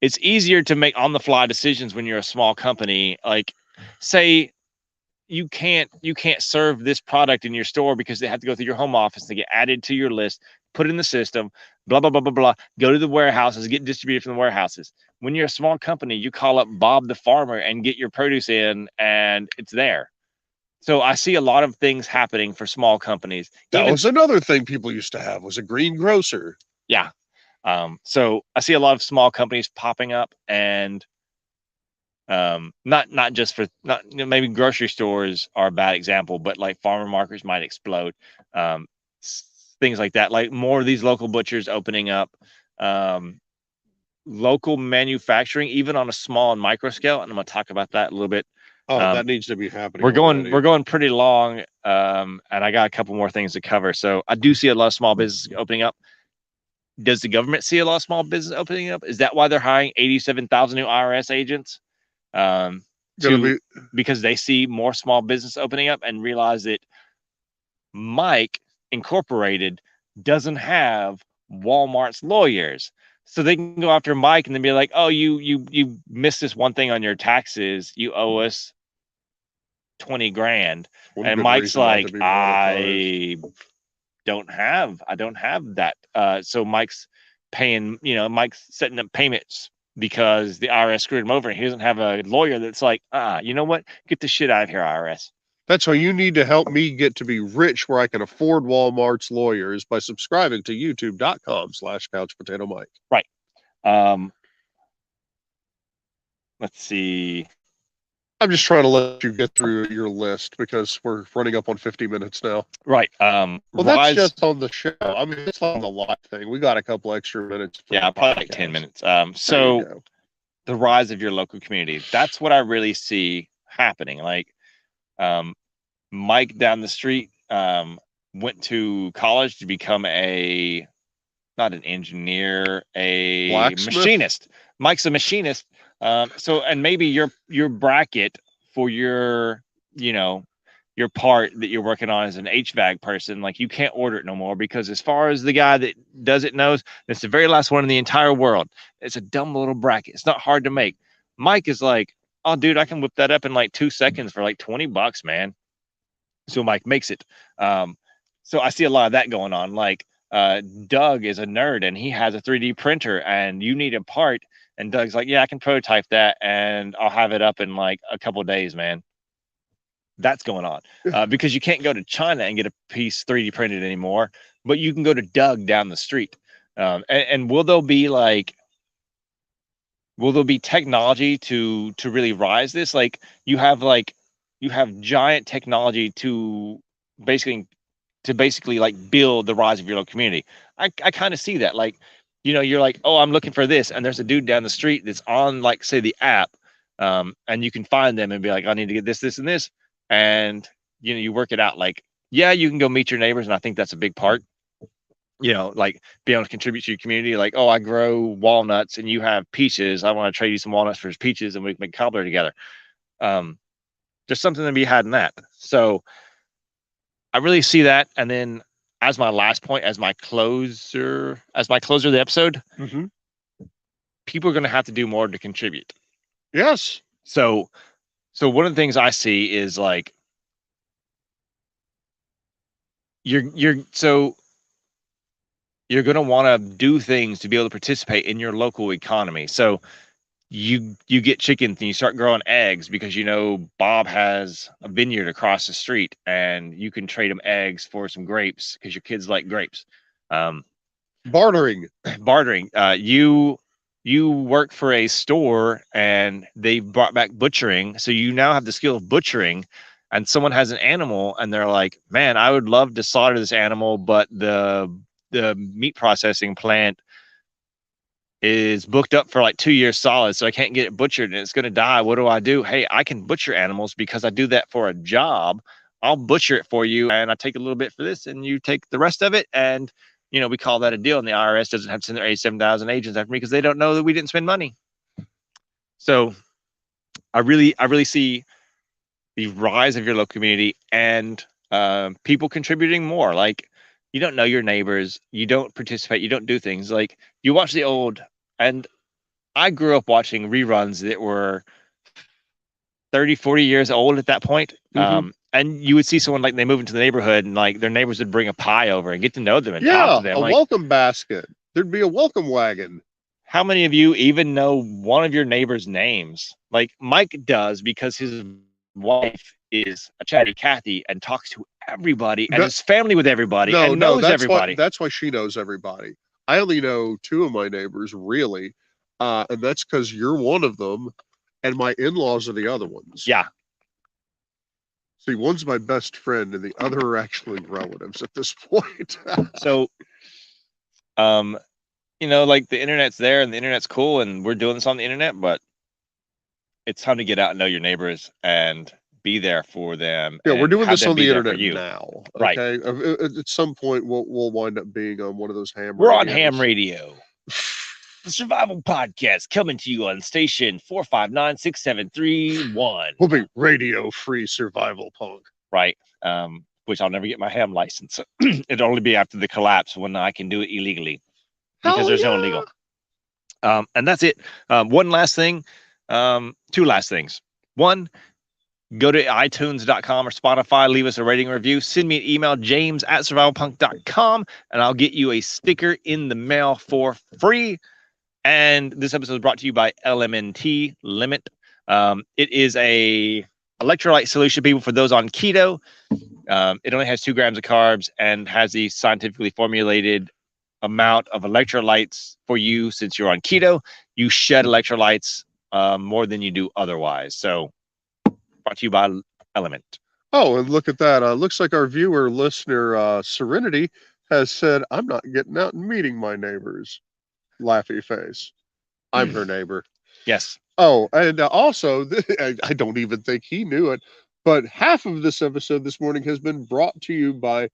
it's easier to make on the fly decisions when you're a small company. Like say you can't serve this product in your store because they have to go through your home office to get added to your list, put in the system, blah blah blah blah blah, go to the warehouses, get distributed from the warehouses. When you're a small company, you call up Bob the farmer and get your produce in, and it's there. So I see a lot of things happening for small companies. That was another thing people used to have, was a greengrocer. Yeah. So I see a lot of small companies popping up, and not just for maybe grocery stores are a bad example, but like farmer markets might explode. Things like that, like more of these local butchers opening up, local manufacturing, even on a small and micro scale. And I'm going to talk about that a little bit. That needs to be happening. We're going pretty long, and I got a couple more things to cover. So I do see a lot of small business opening up. Does the government see a lot of small business opening up? Is that why they're hiring 87,000 new IRS agents? Because they see more small business opening up and realize that Mike Incorporated doesn't have Walmart's lawyers. So they can go after Mike and then be like, oh, you missed this one thing on your taxes. You owe us 20 grand. And Mike's like, I don't have that. So Mike's paying, Mike's setting up payments because the IRS screwed him over, and he doesn't have a lawyer that's like, you know what? Get the shit out of here, IRS. That's why you need to help me get to be rich where I can afford Walmart's lawyers by subscribing to youtube.com/Couch Potato Mike. Right. Let's see. I'm just trying to let you get through your list because we're running up on 50 minutes now. Right. Well, that's just on the show. I mean, it's on the live thing. We got a couple extra minutes. Yeah, probably like 10 minutes. So the rise of your local community. That's what I really see happening. Like, Mike down the street went to college to become a not an engineer, a Blacksmith. machinist. Mike's a machinist. So and maybe your bracket for your you know your part that you're working on as an HVAC person, like you can't order it no more because as far as the guy that does it knows, it's the very last one in the entire world. It's a dumb little bracket. It's not hard to make. Mike is like, oh dude, I can whip that up in like 2 seconds for like $20, man. So Mike makes it. Um, so I see a lot of that going on. Like Doug is a nerd and he has a 3D printer and you need a part. And Doug's like, yeah, I can prototype that and I'll have it up in like a couple of days, man. That's going on because you can't go to China and get a piece 3D printed anymore, but you can go to Doug down the street. And will there be technology to really rise this? Like you have giant technology basically basically like build the rise of your local community. I kind of see that. Like, you're like, oh, I'm looking for this, and there's a dude down the street that's on like say the app, and you can find them and be like, I need to get this, this, and this, and you work it out. Like, yeah, you can go meet your neighbors, and I think that's a big part. Like being able to contribute to your community. Like, oh, I grow walnuts and you have peaches. I want to trade you some walnuts for peaches, and we can make cobbler together. Um, there's something to be had in that. So I really see that. And then as my last point, as my closer of the episode, Mm-hmm. people are going to have to do more to contribute. Yes. So one of the things I see is like you're going to want to do things to be able to participate in your local economy. So you get chickens and you start growing eggs because Bob has a vineyard across the street and you can trade him eggs for some grapes because your kids like grapes. Bartering. Bartering. You work for a store and they brought back butchering, so you now have the skill of butchering. And someone has an animal and they're like, man, I would love to slaughter this animal, but the meat processing plant is booked up for like 2 years solid, so I can't get it butchered and it's going to die. What do I do? Hey, I can butcher animals because I do that for a job. I'll butcher it for you and I take a little bit for this and you take the rest of it. And, we call that a deal. And the IRS doesn't have to send their 87,000 agents after me because they don't know that we didn't spend money. So I really see the rise of your local community and people contributing more. Like, you don't know your neighbors, you don't participate, you don't do things. Like, you watch the old, and I grew up watching reruns that were 30, 40 years old at that point. Mm-hmm. And you would see someone like they move into the neighborhood and like their neighbors would bring a pie over and get to know them and talk to them. A Like, welcome basket. There'd be a welcome wagon. how many of you even know one of your neighbors' names? Like Mike does because his wife is a chatty Cathy and talks to everybody and is family with everybody and knows everybody. That's why she knows everybody. I only know two of my neighbors, really. And that's because you're one of them and my in-laws are the other ones. Yeah. See, one's my best friend and the other are actually relatives at this point. So, like the internet's there and the internet's cool and we're doing this on the internet, but it's time to get out and know your neighbors and be there for them. Yeah, we're doing this on the internet now. Right. Okay. At some point, we'll wind up being on one of those ham. We're on ham radio. The Survival Podcast coming to you on station 459-6731. We'll be radio-free survival punk. Right. Which I'll never get my ham license. It'll only be after the collapse when I can do it illegally. Because there's no illegal. And that's it. One last thing. Two last things. One, go to iTunes.com or Spotify, leave us a rating and review. Send me an email, james@survivalpunk.com, and I'll get you a sticker in the mail for free. And this episode is brought to you by LMNT Limit. It is a electrolyte solution, people, for those on keto. It only has 2 grams of carbs and has the scientifically formulated amount of electrolytes for you. Since you're on keto, you shed electrolytes more than you do otherwise. So, brought to you by Element. Oh, and look at that. Looks like our viewer, listener, Serenity, has said, I'm not getting out and meeting my neighbors. Laughy face. I'm her neighbor. Yes. Oh, and also, I don't even think he knew it, but half of this episode this morning has been brought to you by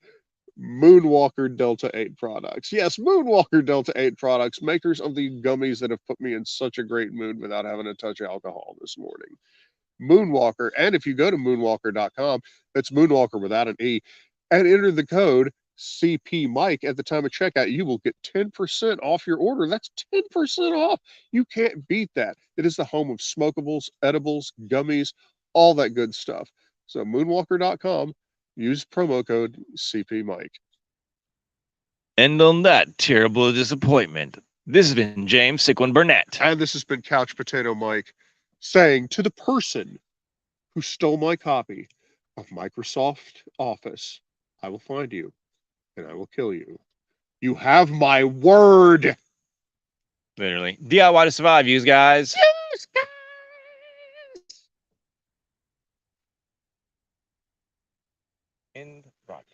Moonwalker Delta 8 products. Yes, Moonwalker Delta 8 products, makers of the gummies that have put me in such a great mood without having to touch alcohol this morning. Moonwalker. And if you go to moonwalker.com, that's Moonwalker without an E, and enter the code CP Mike at the time of checkout, you will get 10% off your order. That's 10% off. You can't beat that. It is the home of smokables, edibles, gummies, all that good stuff. So moonwalker.com, use promo code CP Mike. And on that terrible disappointment, this has been James Siquin Burnett. And this has been Couch Potato Mike saying to the person who stole my copy of Microsoft Office, I will find you and I will kill you. You have my word. Literally. DIY to survive, you guys.